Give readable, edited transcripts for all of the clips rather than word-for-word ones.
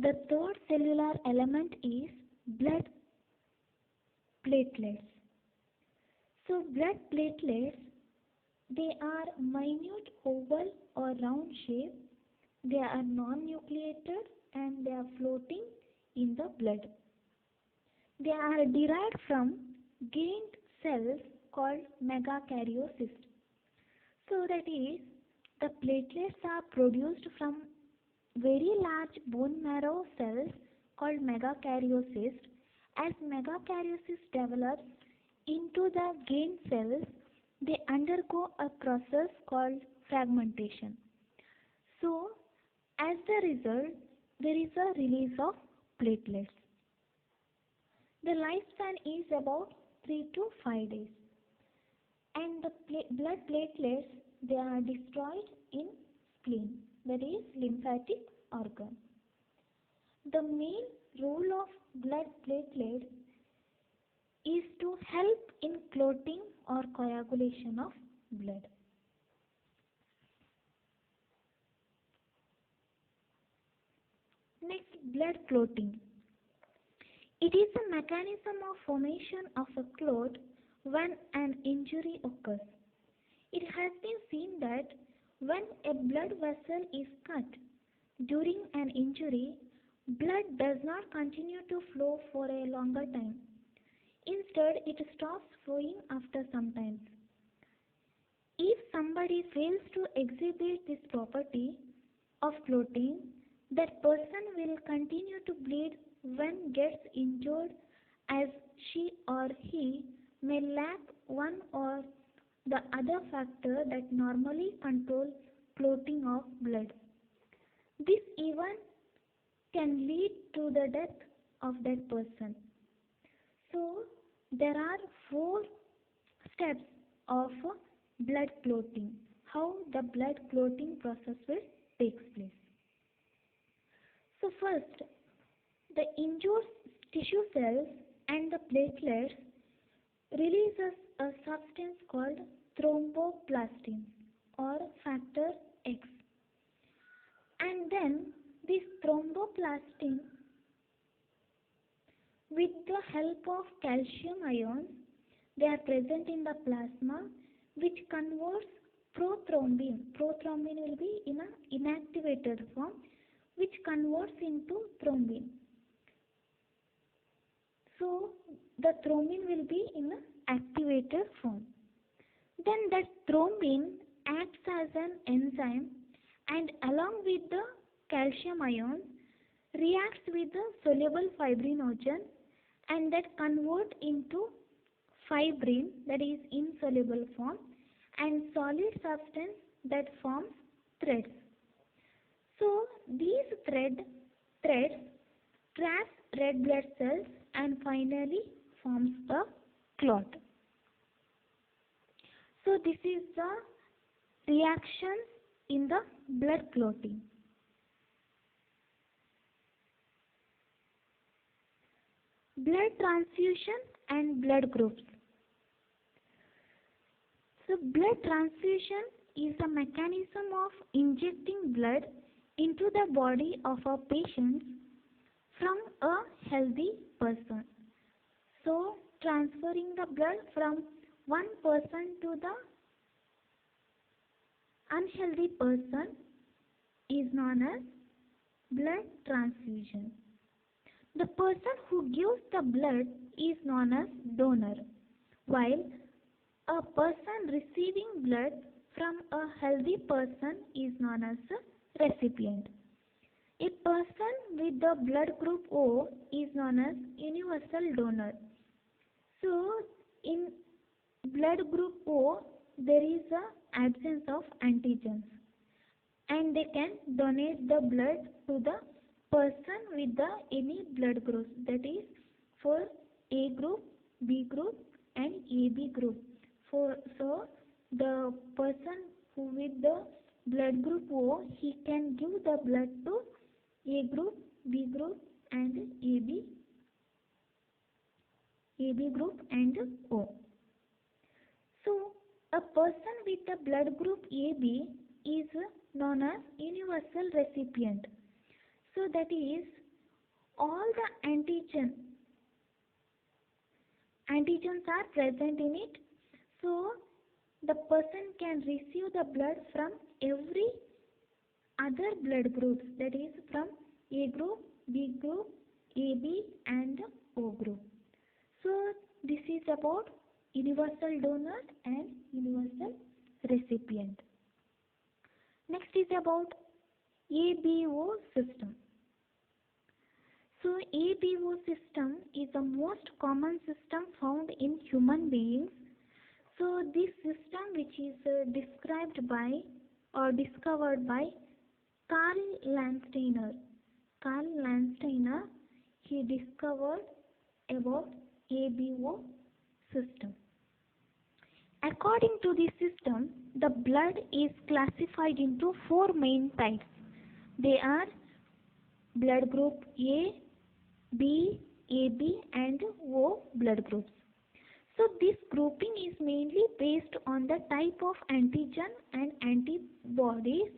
The third cellular element is blood platelets. So blood platelets, they are minute oval or round shape. They are non-nucleated and they are floating in the blood. They are derived from gained cells called megakaryocysts. So that is, the platelets are produced from very large bone marrow cells called megakaryocysts. As megakaryocysts develop into the gained cells, they undergo a process called fragmentation. So, as the result, there is a release of platelets. The lifespan is about 3 to 5 days, and the blood platelets, they are destroyed in spleen, that is lymphatic organ. The main role of blood platelets is to help in clotting or coagulation of blood. Next, blood clotting. It is a mechanism of formation of a clot when an injury occurs. It has been seen that when a blood vessel is cut during an injury, blood does not continue to flow for a longer time. Instead, it stops flowing after some time. If somebody fails to exhibit this property of clotting, that person will continue to bleed when gets injured, as she or he may lack one or the other factor that normally controls clotting of blood. This even can lead to the death of that person. So there are 4 steps of blood clotting. How the blood clotting process will take place. So first, the injured tissue cells and the platelets releases a substance called thromboplastin or factor X. And then this thromboplastin, with the help of calcium ions, they are present in the plasma, which converts prothrombin. Prothrombin will be in an inactivated form, which converts into thrombin. So the thrombin will be in an activated form. Then that thrombin acts as an enzyme and along with the calcium ions reacts with the soluble fibrinogen and that convert into fibrin, that is insoluble form, and solid substance that forms threads. So these threads traps red blood cells and finally forms a clot. So this is the reactions in the blood clotting. Blood transfusion and blood groups. So blood transfusion is a mechanism of injecting blood into the body of a patient from a healthy person. So transferring the blood from one person to the unhealthy person is known as blood transfusion. The person who gives the blood is known as donor, while a person receiving blood from a healthy person is known as a recipient. A person with the blood group O is known as universal donor. So in blood group O, there is an absence of antigens and they can donate the blood to the person with the any blood groups, that is for A group, B group and AB group. So the person who with the blood group O, he can give the blood to A group, B group and AB group and O. So a person with the blood group AB is known as universal recipient. So that is, all the antigens are present in it, so the person can receive the blood from every other blood groups, that is from A group, B group, AB and O group. So this is about universal donor and universal recipient. Next is about ABO system. So ABO system is the most common system found in human beings. So this system, which is described by or discovered by Carl Landsteiner. Carl Landsteiner, he discovered about ABO system. According to this system, the blood is classified into four main types. They are blood group A, B, AB and O blood groups. So this grouping is mainly based on the type of antigen and antibodies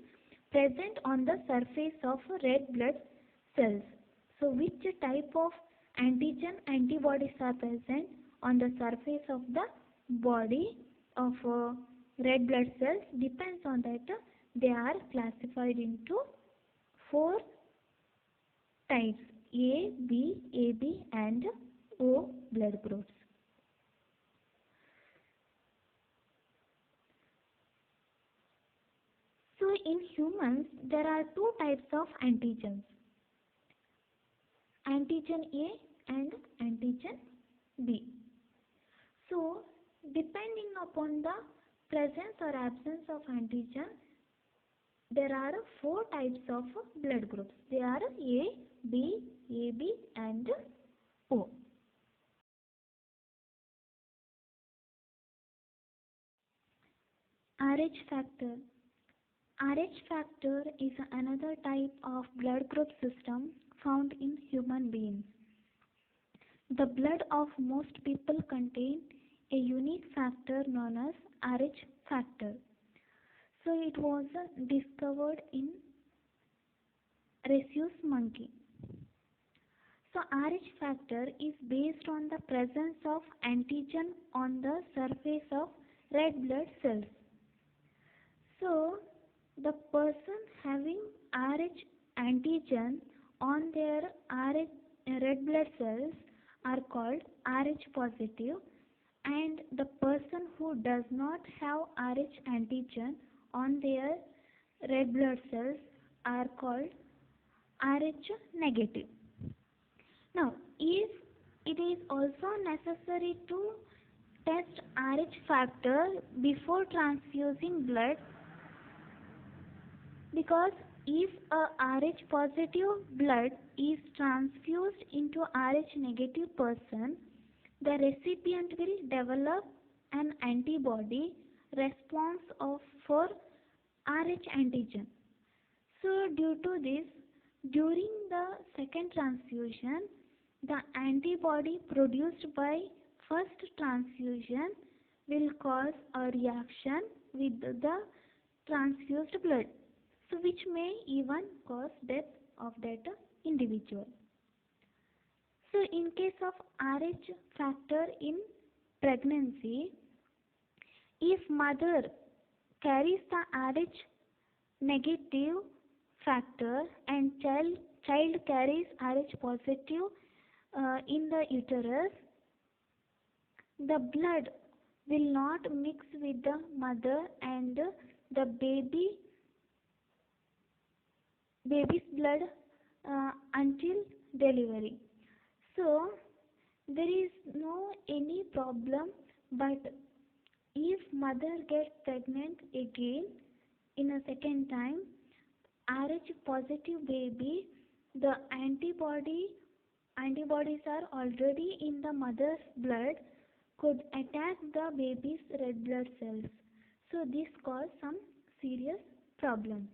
present on the surface of red blood cells. So which type of antigen antibodies are present on the surface of the body of red blood cells depends on that they are classified into four types: A, B, AB and O blood groups. So in humans there are two types of antigens: antigen A and antigen B. So depending upon the presence or absence of antigen, there are four types of blood groups. They are A, B, AB and O. RH factor. RH factor is another type of blood group system found in human beings. The blood of most people contain a unique factor known as RH factor. So it was discovered in rhesus monkey. So RH factor is based on the presence of antigen on the surface of red blood cells. So the person having RH antigen on their red blood cells are called RH positive, and the person who does not have RH antigen on their red blood cells are called RH negative. Now, if it is also necessary to test RH factor before transfusing blood, because if a RH positive blood is transfused into RH negative person, the recipient will develop an antibody response for RH antigen. So due to this, during the second transfusion, the antibody produced by first transfusion will cause a reaction with the transfused blood, so which may even cause death of that individual. So in case of RH factor in pregnancy, if mother carries the RH negative factor and child carries RH positive in the uterus, the blood will not mix with the mother and the baby's blood until delivery. So there is no any problem, but if mother gets pregnant again in a second time, RH positive baby, the antibodies are already in the mother's blood, could attack the baby's red blood cells. So this cause some serious problems.